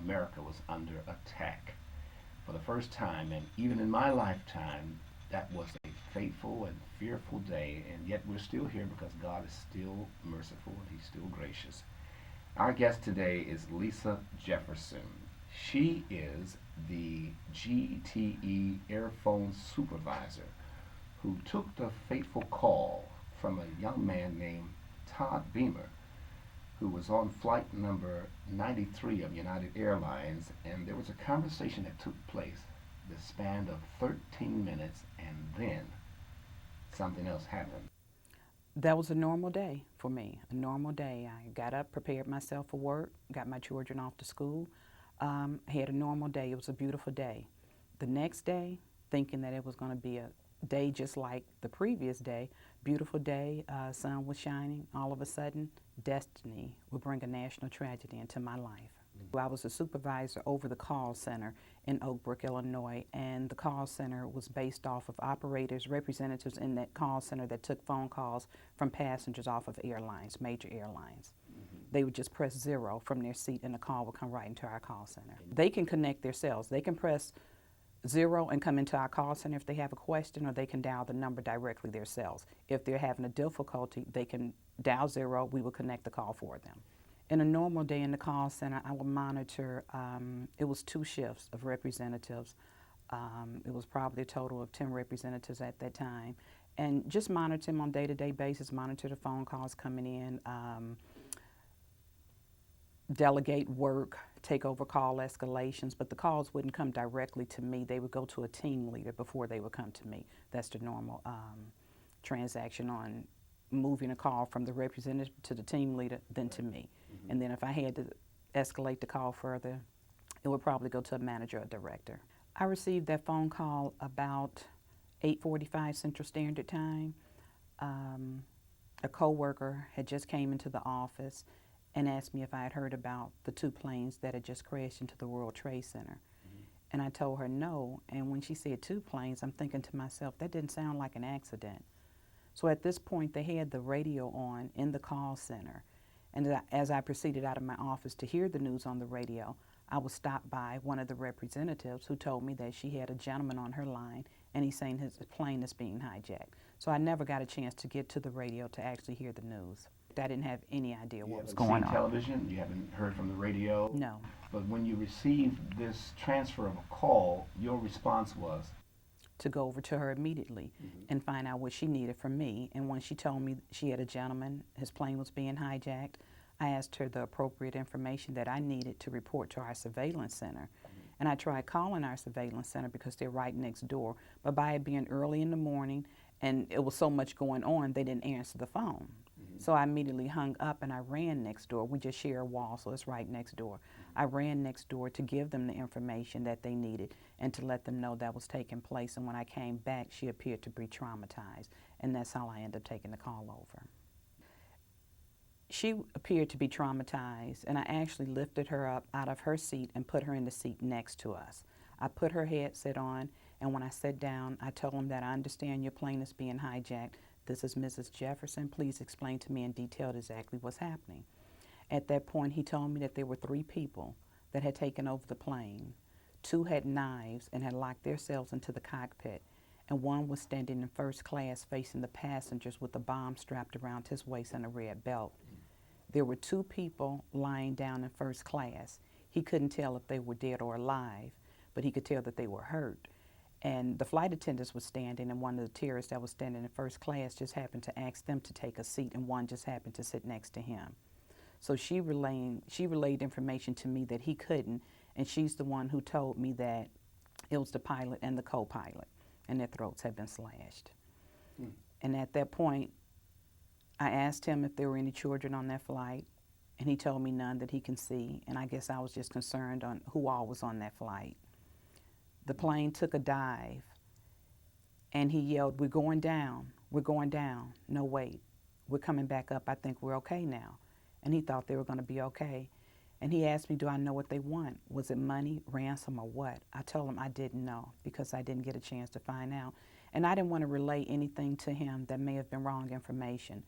America was under attack for the first time, and even in my lifetime, that was a fateful and fearful day, and yet we're still here because God is still merciful and He's still gracious. Our guest today is Lisa Jefferson. She is the GTE Airphone Supervisor who took the fateful call from a young man named Todd Beamer, who was on flight number 93 of United Airlines, and there was a conversation that took place the span of 13 minutes, and then something else happened. That was a normal day for me, a normal day. I got up, prepared myself for work, got my children off to school, had a normal day. It was a beautiful day. The next day, thinking that it was going to be a day just like the previous day, beautiful day, sun was shining. All of a sudden, destiny would bring a national tragedy into my life. I was a supervisor over the call center in Oak Brook, Illinois, and the call center was based off of operators, representatives in that call center that took phone calls from passengers off of airlines, major airlines. They would just press 0 from their seat and the call would come right into our call center. They can connect their cells. They can press 0 and come into our call center if they have a question, or they can dial the number directly themselves. If they're having a difficulty, they can dial 0. We will connect the call for them. In a normal day in the call center, I would monitor, it was 2 shifts of representatives. It was probably a total of 10 representatives at that time. And just monitor them on a day-to-day basis, monitor the phone calls coming in, delegate work, take over call escalations, but the calls wouldn't come directly to me. They would go to a team leader before they would come to me. That's the normal transaction on moving a call from the representative to the team leader, then to me. And then if I had to escalate the call further, it would probably go to a manager or director. I received that phone call about 8:45 Central Standard Time. A coworker had just came into the office and asked me if I had heard about the 2 planes that had just crashed into the World Trade Center. And I told her no, and when she said 2 planes, I'm thinking to myself, that didn't sound like an accident. So at this point, they had the radio on in the call center. And as I proceeded out of my office to hear the news on the radio, I was stopped by one of the representatives who told me that she had a gentleman on her line and he's saying his plane is being hijacked. So I never got a chance to get to the radio to actually hear the news. I didn't have any idea what was going on. You haven't seen television, you haven't heard from the radio. No. But when you received this transfer of a call, your response was? To go over to her immediately and find out what she needed from me. And when she told me she had a gentleman, his plane was being hijacked, I asked her the appropriate information that I needed to report to our surveillance center. And I tried calling our surveillance center because they're right next door, but by it being early in the morning and it was so much going on, they didn't answer the phone. So I immediately hung up and I ran next door. We just share a wall, so it's right next door. I ran next door to give them the information that they needed and to let them know that was taking place. And when I came back, she appeared to be traumatized, and that's how I ended up taking the call over. She appeared to be traumatized, and I actually lifted her up out of her seat and put her in the seat next to us. I put her headset on, and when I sat down, I told him that I understand your plane is being hijacked. This is Mrs. Jefferson. Please explain to me in detail exactly what's happening. At that point, he told me that there were 3 people that had taken over the plane. 2 had knives and had locked themselves into the cockpit, and 1 was standing in first class facing the passengers with a bomb strapped around his waist and a red belt. There were 2 people lying down in first class. He couldn't tell if they were dead or alive, but he could tell that they were hurt. And the flight attendants were standing, and one of the terrorists that was standing in first class just happened to ask them to take a seat, and 1 just happened to sit next to him. So she relayed information to me that he couldn't, and she's the one who told me that it was the pilot and the co-pilot, and their throats had been slashed. And at that point, I asked him if there were any children on that flight, and he told me none that he can see, and I guess I was just concerned on who all was on that flight. The plane took a dive, and he yelled, "We're going down, we're going down. No, wait, we're coming back up. I think we're okay now." And he thought they were going to be okay. And he asked me, do I know what they want? Was it money, ransom, or what? I told him I didn't know because I didn't get a chance to find out. And I didn't want to relay anything to him that may have been wrong information.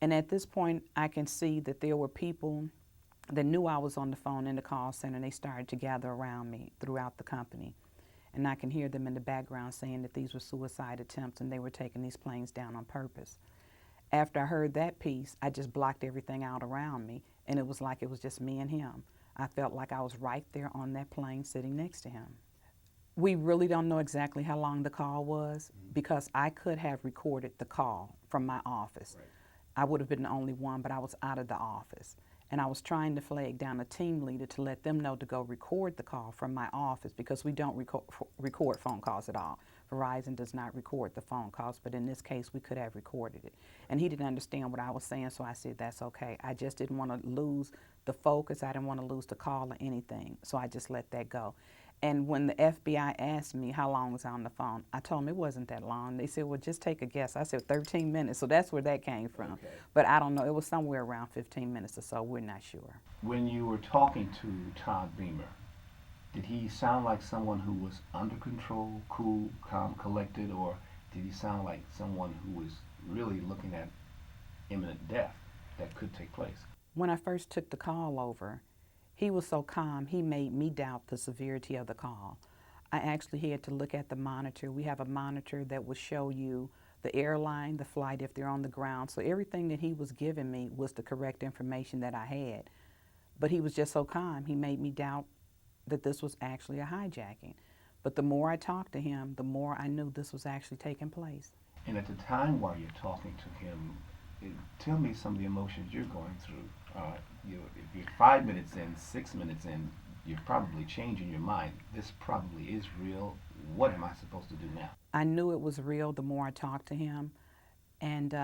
And at this point, I can see that there were people They knew I was on the phone in the call center, and they started to gather around me throughout the company. And I can hear them in the background saying that these were suicide attempts and they were taking these planes down on purpose. After I heard that piece, I just blocked everything out around me, and it was like it was just me and him. I felt like I was right there on that plane sitting next to him. We really don't know exactly how long the call was because I could have recorded the call from my office. Right. I would have been the only one, but I was out of the office. And I was trying to flag down a team leader to let them know to go record the call from my office because we don't record phone calls at all. Verizon does not record the phone calls, but in this case, we could have recorded it. And he didn't understand what I was saying, so I said, that's okay. I just didn't want to lose the focus. I didn't want to lose the call or anything, so I just let that go. And when the FBI asked me how long was I on the phone, I told them it wasn't that long. They said, well, just take a guess. I said 13 minutes, so that's where that came from. Okay. But I don't know. It was somewhere around 15 minutes or so. We're not sure. When you were talking to Todd Beamer, did he sound like someone who was under control, cool, calm, collected, or did he sound like someone who was really looking at imminent death that could take place? When I first took the call over, he was so calm, he made me doubt the severity of the call. I actually had to look at the monitor. We have a monitor that will show you the airline, the flight, if they're on the ground. So everything that he was giving me was the correct information that I had. But he was just so calm, he made me doubt that this was actually a hijacking. But the more I talked to him, the more I knew this was actually taking place. And at the time while you're talking to him, tell me some of the emotions you're going through. If you're 5 minutes in, 6 minutes in, you're probably changing your mind. This probably is real. What am I supposed to do now? I knew it was real the more I talked to him. And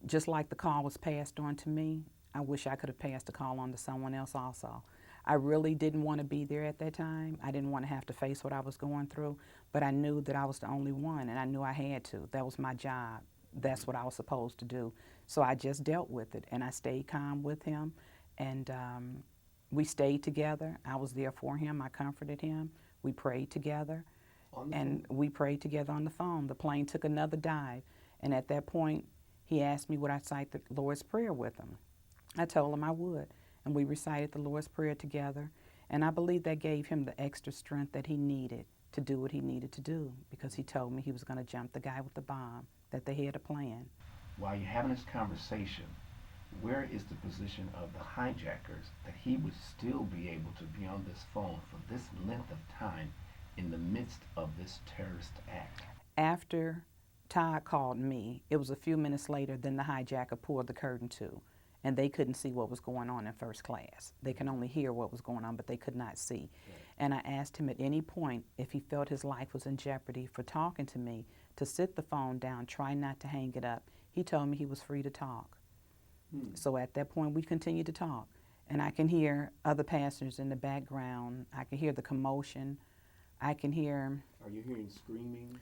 just like the call was passed on to me, I wish I could have passed the call on to someone else also. I really didn't want to be there at that time. I didn't want to have to face what I was going through, but I knew that I was the only one, and I knew I had to. That was my job. That's what I was supposed to do. So I just dealt with it, and I stayed calm with him, and we stayed together. I was there for him. I comforted him. We prayed together, and we prayed together on the phone. The plane took another dive, and at that point, he asked me would I cite the Lord's Prayer with him. I told him I would, and we recited the Lord's Prayer together, and I believe that gave him the extra strength that he needed to do what he needed to do, because he told me he was going to jump the guy with the bomb, that they had a plan. While you're having this conversation, where is the position of the hijackers that he would still be able to be on this phone for this length of time in the midst of this terrorist act? After Todd called me, it was a few minutes later, then the hijacker pulled the curtain to, and they couldn't see what was going on in first class. They can only hear what was going on, but they could not see. Right. And I asked him at any point if he felt his life was in jeopardy for talking to me, to sit the phone down, try not to hang it up. He told me he was free to talk. So at that point, we continued to talk. And I can hear other passengers in the background. I can hear the commotion. I can hear... Are you hearing screaming?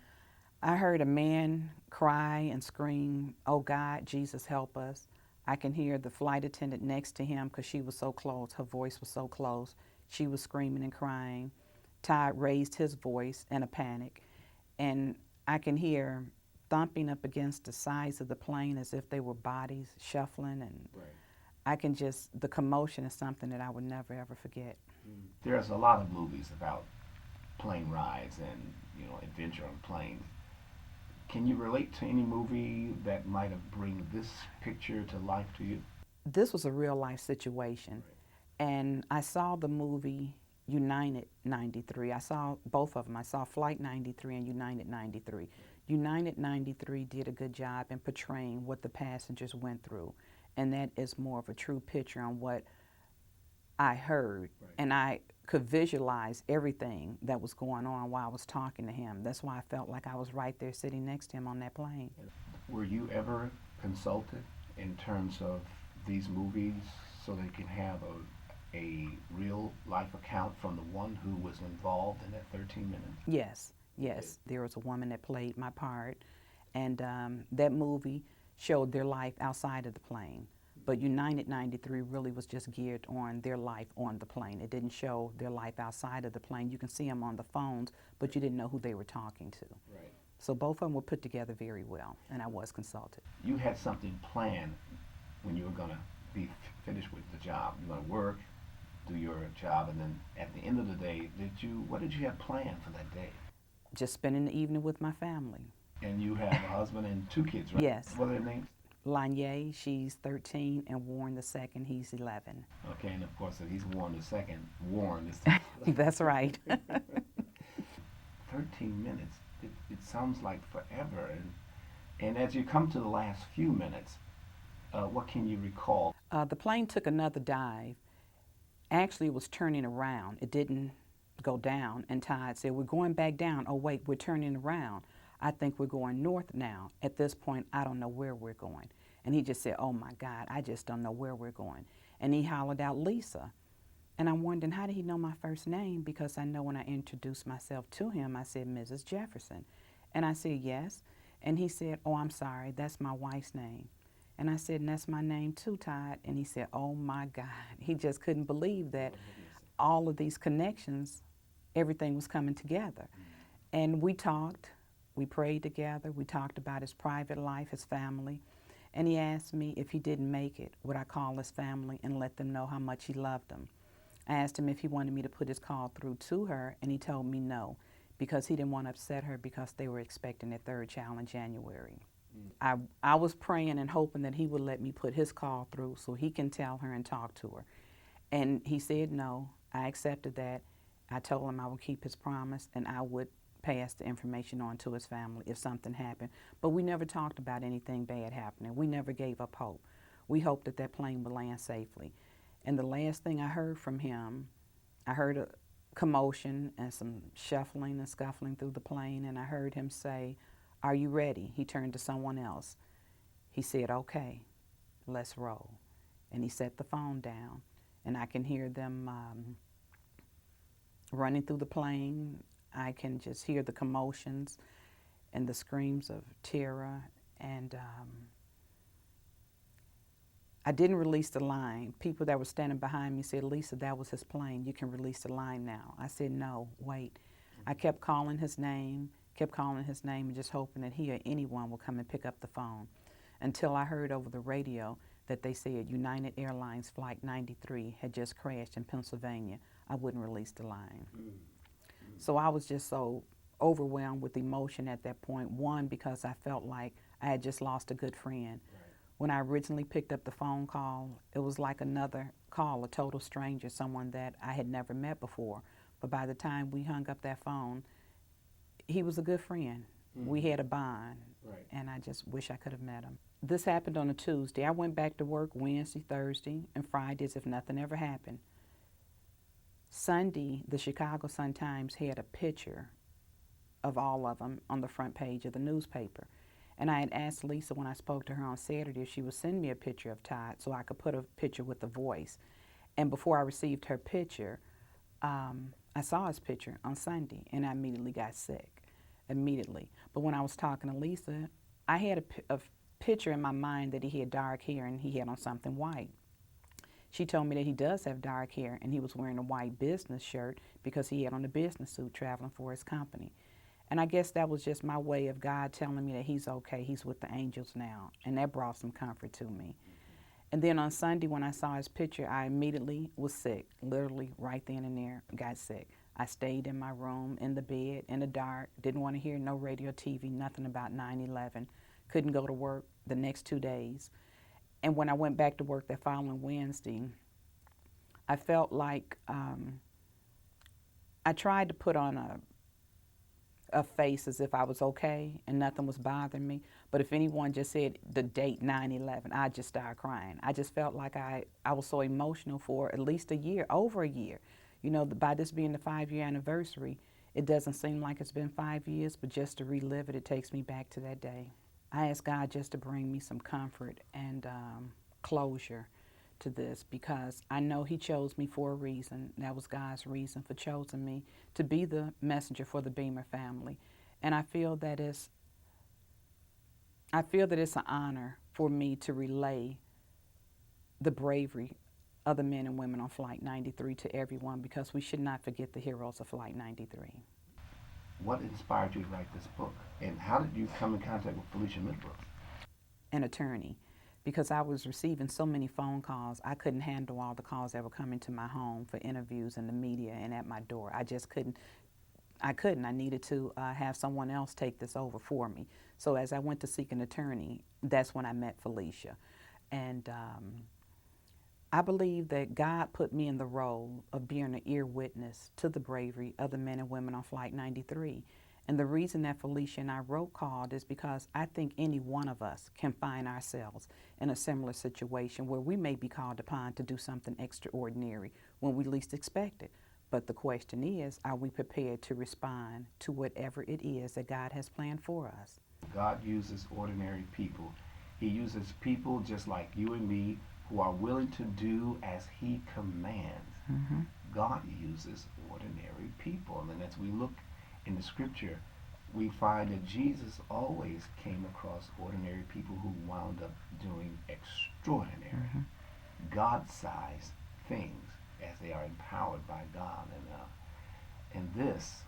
I heard a man cry and scream, "Oh God, Jesus, help us." I can hear the flight attendant next to him, because she was so close, her voice was so close. She was screaming and crying. Todd raised his voice in a panic. And I can hear thumping up against the sides of the plane as if they were bodies shuffling. And right. I can just, the commotion is something that I would never ever forget. There's a lot of movies about plane rides and, adventure on planes. Can you relate to any movie that might have bring this picture to life to you? This was a real life situation. Right. And I saw the movie United 93. I saw both of them. I saw Flight 93 and United 93. Right. United 93 did a good job in portraying what the passengers went through. And that is more of a true picture on what I heard. Right. And I could visualize everything that was going on while I was talking to him. That's why I felt like I was right there sitting next to him on that plane. Were you ever consulted in terms of these movies so they can have a real life account from the one who was involved in that 13 minutes? Yes, yes. There was a woman that played my part, and that movie showed their life outside of the plane. But United 93 really was just geared on their life on the plane. It didn't show their life outside of the plane. You can see them on the phones, but you didn't know who they were talking to. Right. So both of them were put together very well, and I was consulted. You had something planned when you were going to be finished with the job. You were going to work, do your job, and then at the end of the day, what did you have planned for that day? Just spending the evening with my family. And you have a husband and two kids, right? Yes. What are their names? Lanye, she's 13, and Warren the second, he's 11. Okay, and of course, if he's Warren the second, Warren is That's right. 13 minutes. It sounds like forever. And as you come to the last few minutes, what can you recall? The plane took another dive. Actually, it was turning around. It didn't go down. And Todd said, "We're going back down." "Oh, wait, we're turning around. I think we're going north now." At this point, I don't know where we're going. And he just said, "Oh, my God, I just don't know where we're going." And he hollered out, "Lisa." And I'm wondering, how did he know my first name? Because I know when I introduced myself to him, I said, "Mrs. Jefferson." And I said, "Yes." And he said, "Oh, I'm sorry, that's my wife's name." And I said, "And that's my name too, Todd." And he said, "Oh my God." He just couldn't believe that all of these connections, everything was coming together. And we talked, we prayed together, we talked about his private life, his family. And he asked me if he didn't make it, would I call his family and let them know how much he loved them. I asked him if he wanted me to put his call through to her, and he told me no, because he didn't want to upset her because they were expecting their third child in January. I was praying and hoping that he would let me put his call through so he can tell her and talk to her. And he said no. I accepted that. I told him I would keep his promise and I would pass the information on to his family if something happened. But we never talked about anything bad happening. We never gave up hope. We hoped that that plane would land safely. And the last thing I heard from him, I heard a commotion and some shuffling and scuffling through the plane, and I heard him say, "Are you ready?" He turned to someone else. He said, "Okay, let's roll." And he set the phone down, and I can hear them running through the plane. I can just hear the commotions and the screams of terror, and I didn't release the line. People that were standing behind me said, "Lisa, that was his plane. You can release the line now." I said, "No, wait." I kept calling his name, and just hoping that he or anyone would come and pick up the phone, until I heard over the radio that they said United Airlines Flight 93 had just crashed in Pennsylvania. I wouldn't release the line. So I was just so overwhelmed with emotion at that point. One, because I felt like I had just lost a good friend. When I originally picked up the phone call, it was like another call, a total stranger, someone that I had never met before. But by the time we hung up that phone, he was a good friend. We had a bond, and I just wish I could have met him. This happened on a Tuesday. I went back to work Wednesday, Thursday, and Friday as if nothing ever happened. Sunday, the Chicago Sun-Times had a picture of all of them on the front page of the newspaper. And I had asked Lisa when I spoke to her on Saturday if she would send me a picture of Todd so I could put a picture with the voice. And before I received her picture, I saw his picture on Sunday, and I immediately got sick, immediately. But when I was talking to Lisa, I had a picture in my mind that he had dark hair and he had on something white. She told me that he does have dark hair, and he was wearing a white business shirt because he had on a business suit traveling for his company. And I guess that was just my way of God telling me that he's okay, he's with the angels now. And that brought some comfort to me. And then on Sunday, when I saw his picture, I immediately was sick, literally right then and there, got sick. I stayed in my room, in the bed, in the dark, didn't want to hear no radio, TV, nothing about 9/11. Couldn't go to work the next 2 days. And when I went back to work that following Wednesday, I felt like I tried to put on a face as if I was okay and nothing was bothering me. But if anyone just said the date 9/11, I'd just start crying. I just felt like I was so emotional for at least a year, over a year. You know, by this being the 5-year anniversary, it doesn't seem like it's been 5 years, but just to relive it, it takes me back to that day. I asked God just to bring me some comfort and closure to this, because I know he chose me for a reason. That was God's reason for choosing me to be the messenger for the Beamer family. And I feel that it's an honor for me to relay the bravery of the men and women on Flight 93 to everyone, because we should not forget the heroes of Flight 93. What inspired you to write this book? And how did you come in contact with Felicia Midbrooks? An attorney. because I was receiving so many phone calls. I couldn't handle all the calls that were coming to my home for interviews and the media and at my door. I just couldn't. I couldn't. I needed to have someone else take this over for me. So as I went to seek an attorney, that's when I met Felicia. And I believe that God put me in the role of being an ear witness to the bravery of the men and women on Flight 93. And the reason that Felicia and I wrote Called is because I think any one of us can find ourselves in a similar situation where we may be called upon to do something extraordinary when we least expect it. But the question is, are we prepared to respond to whatever it is that God has planned for us? God uses ordinary people. He uses people just like you and me who are willing to do as He commands. Mm-hmm. God uses ordinary people. And as we look in the scripture, we find that Jesus always came across ordinary people who wound up doing extraordinary, Mm-hmm. God-sized things as they are empowered by God. And this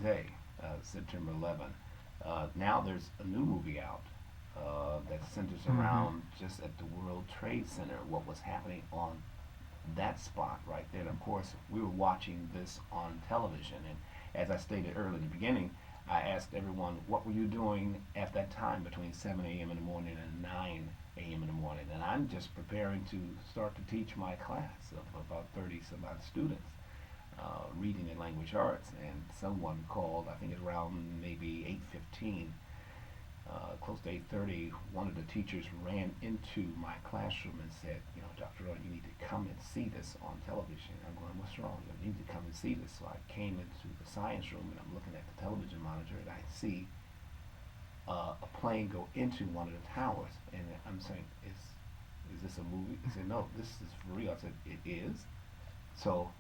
day, September 11th, now there's a new movie out that centers Mm-hmm. around just at the World Trade Center, what was happening on that spot right there. And of course, we were watching this on television. And as I stated earlier in the beginning, I asked everyone, what were you doing at that time between 7 a.m. in the morning and 9 a.m. in the morning? And I'm just preparing to start to teach my class of about 30 some odd students, reading and language arts. And someone called, I think it's around maybe 8:15, close to 8:30, one of the teachers ran into my classroom and said, Dr. Roni, you need to come and see this on television. I'm going, what's wrong? You need to come and see this. So I came into the science room and I'm looking at the television monitor and I see a plane go into one of the towers. And I'm saying, is this a movie? He said, no, this is for real. I said, it is? So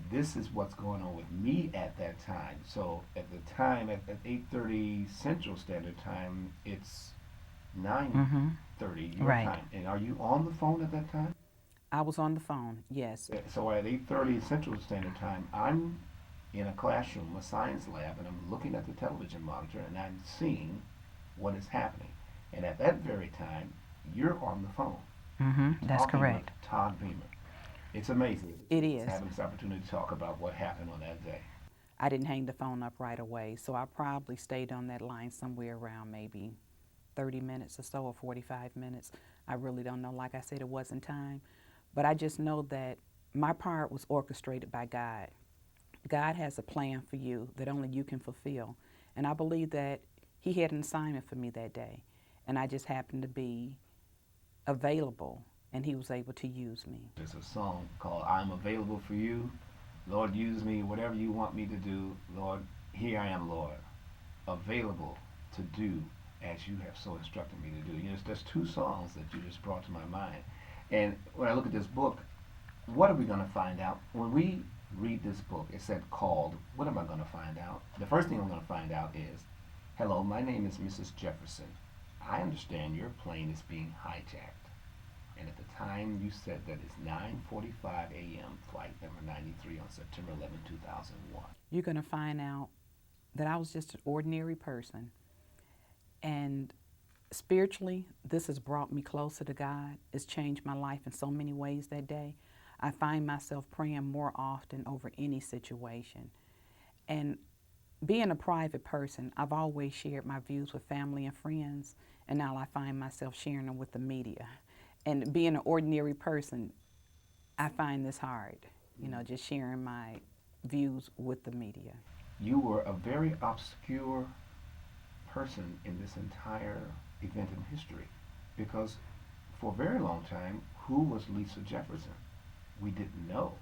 this is what's going on with me at that time. So at the time, at 8:30 Central Standard Time, it's 9:30 your Right. time. And are you on the phone at that time? I was on the phone, yes. So at 8:30 Central Standard Time, I'm in a classroom, a science lab, and I'm looking at the television monitor and I'm seeing what is happening. And at that very time, you're on the phone Mm-hmm. That's talking correct. with Todd Beamer. It's amazing. It It's is. having this opportunity to talk about what happened on that day. I didn't hang the phone up right away, so I probably stayed on that line somewhere around maybe 30 minutes or so, or 45 minutes. I really don't know. Like I said, it wasn't time. But I just know that my part was orchestrated by God. God has a plan for you that only you can fulfill. And I believe that He had an assignment for me that day. And I just happened to be available, and He was able to use me. There's a song called I'm Available for You. Lord, use me, whatever you want me to do. Lord, here I am, Lord, available to do as you have so instructed me to do. There's two songs that you just brought to my mind. And when I look at this book, what are we going to find out? When we read this book, it said called. What am I going to find out? The first thing I'm going to find out is, hello, my name is Mrs. Jefferson. I understand your plane is being hijacked. And at the time you said that it's 9:45 a.m., flight number 93 on September 11, 2001. You're going to find out that I was just an ordinary person. And spiritually, this has brought me closer to God. It's changed my life in so many ways that day. I find myself praying more often over any situation. And being a private person, I've always shared my views with family and friends, and now I find myself sharing them with the media. And being an ordinary person, I find this hard, just sharing my views with the media. You were a very obscure person in this entire event in history because for a very long time, who was Lisa Jefferson? We didn't know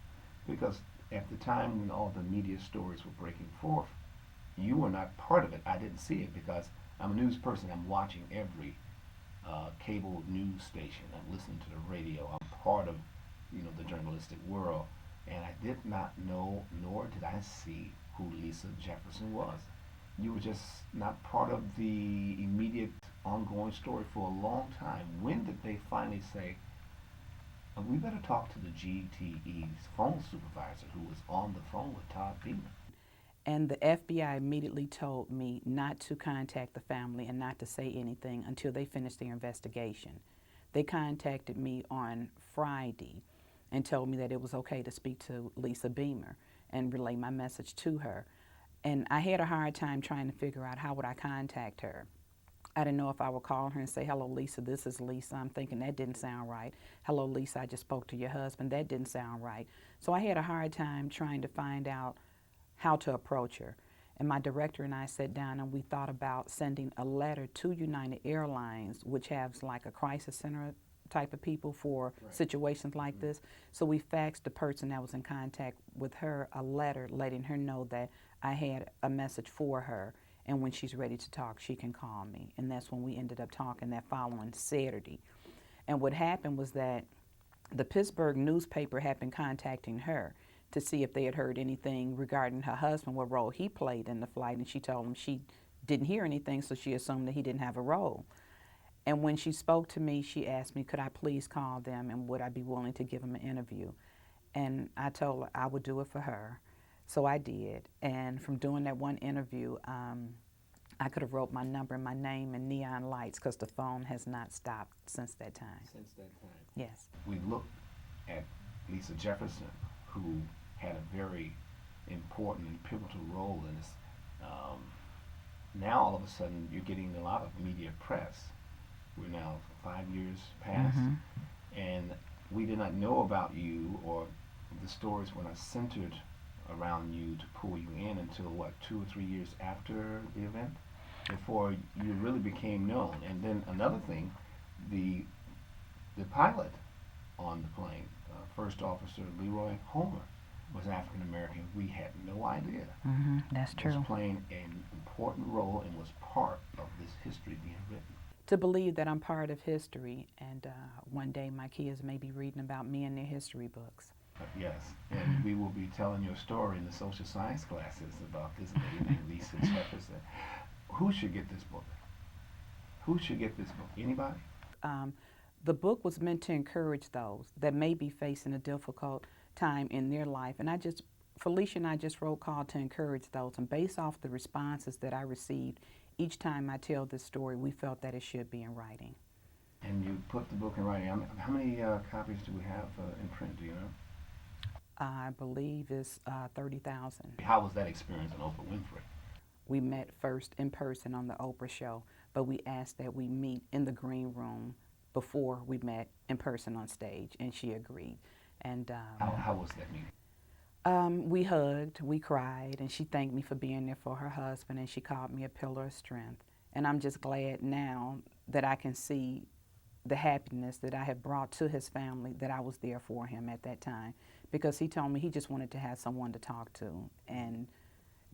because at the time when all the media stories were breaking forth, you were not part of it. I didn't see it because I'm a news person. I'm watching every cable news station. I'm listening to the radio. I'm part of the journalistic world, and I did not know, nor did I see who Lisa Jefferson was. You were just not part of the immediate ongoing story for a long time. When did they finally say, we better talk to the GTE's phone supervisor who was on the phone with Todd Beamer? And the FBI immediately told me not to contact the family and not to say anything until they finished their investigation. They contacted me on Friday and told me that it was okay to speak to Lisa Beamer and relay my message to her. And I had a hard time trying to figure out how would I contact her. I didn't know if I would call her and say, hello, Lisa, this is Lisa. I'm thinking that didn't sound right. Hello, Lisa, I just spoke to your husband. That didn't sound right. So I had a hard time trying to find out how to approach her. And my director and I sat down and we thought about sending a letter to United Airlines, which has like a crisis center type of people for situations like this. So we faxed the person that was in contact with her a letter letting her know that I had a message for her, and when she's ready to talk, she can call me. And that's when we ended up talking that following Saturday. And what happened was that the Pittsburgh newspaper had been contacting her to see if they had heard anything regarding her husband, what role he played in the flight, and she told them she didn't hear anything, so she assumed that he didn't have a role. And when she spoke to me, she asked me, could I please call them and would I be willing to give them an interview? And I told her I would do it for her. So I did. And from doing that one interview, I could have wrote my number and my name in neon lights because the phone has not stopped since that time. Since that time. Yes. We looked at Lisa Jefferson, who had a very important and pivotal role in this. Now all of a sudden you're getting a lot of media press. We're now 5 years past, and we did not know about you, or the stories were not centered around you to pull you in until what, 2 or 3 years after the event, before you really became known. And then another thing, the pilot on the plane, First Officer Leroy Homer, was African American. We had no idea. That's true. Was playing an important role and was part of this history being written. To believe that I'm part of history, and one day my kids may be reading about me in their history books. Yes, and we will be telling your story in the social science classes about this lady named Lisa Jefferson. Who should get this book? Who should get this book? Anybody? The book was meant to encourage those that may be facing a difficult time in their life. And Felicia and I just wrote Called to Encourage Those. And based off the responses that I received, each time I tell this story, we felt that it should be in writing. And you put the book in writing. How many copies do we have in print, do you know? I believe it's 30,000. How was that experience on Oprah Winfrey? We met first in person on the Oprah show, but we asked that we meet in the green room before we met in person on stage, and she agreed. And how was that meeting? We hugged, we cried, and she thanked me for being there for her husband, and she called me a pillar of strength. And I'm just glad now that I can see the happiness that I have brought to his family, that I was there for him at that time, because he told me he just wanted to have someone to talk to, and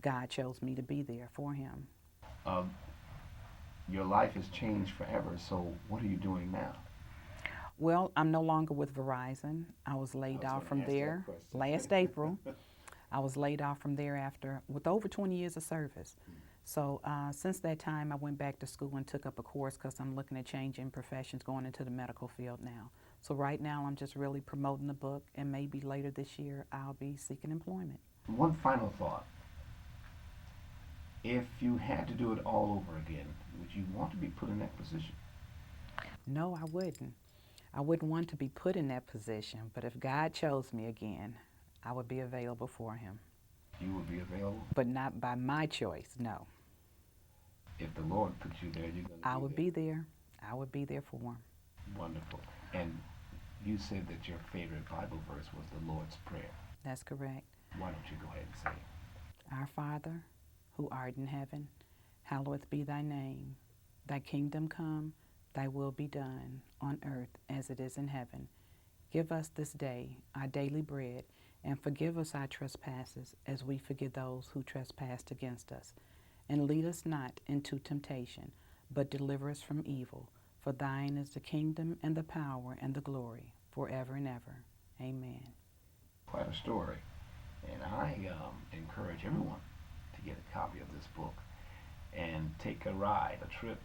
God chose me to be there for him. Your life has changed forever, so what are you doing now? Well, I'm no longer with Verizon. I was laid off from there last April. I was laid off from there with over 20 years of service. So since that time, I went back to school and took up a course because I'm looking at changing professions, going into the medical field now. So right now, I'm just really promoting the book, and maybe later this year, I'll be seeking employment. One final thought. If you had to do it all over again, would you want to be put in that position? No, I wouldn't. I wouldn't want to be put in that position, but if God chose me again, I would be available for him. You would be available? But not by my choice, no. If the Lord put you there, you're going to be there? I would be there. I would be there for him. Wonderful. And you said that your favorite Bible verse was the Lord's Prayer. That's correct. Why don't you go ahead and say it? Our Father, who art in heaven, hallowed be thy name. Thy kingdom come, thy will be done, on earth as it is in heaven. Give us this day our daily bread, and forgive us our trespasses, as we forgive those who trespass against us. And lead us not into temptation, but deliver us from evil. For thine is the kingdom, and the power, and the glory, forever and ever. Amen. Quite a story. And I encourage everyone to get a copy of this book and take a ride, a trip,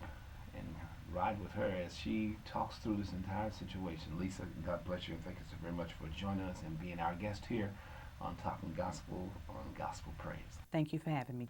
and ride with her as she talks through this entire situation. Lisa, God bless you, and thank you so very much for joining us and being our guest here on Talking Gospel on Gospel Praise. Thank you for having me.